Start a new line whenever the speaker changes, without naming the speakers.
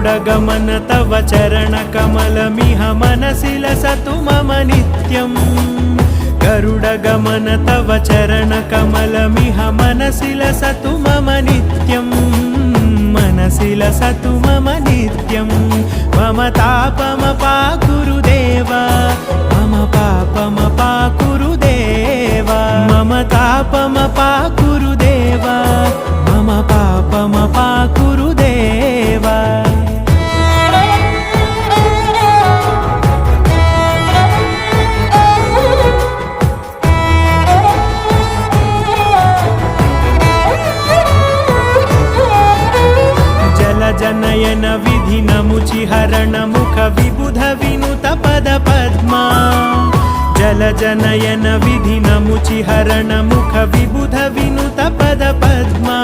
गरुडगमन तव चरणकमलमिह मनसि लसतु मम नित्यम् गरुडगमन तव चरणकमलमिह मनसि लसतु मम नित्यम् मनसि लसतु मम नित्यं मम तापमपाकुरुदेव मम पापमपाकुरुदेव मम तापमपाकुरुदेव मम पापमपाकुरुदेव जनयन विधि नमुचिहरण मुख विबुध विनुत पद पद्मा जल जनयन विधि नमुचिहरण मुख विबुध विनुत पद पद्मा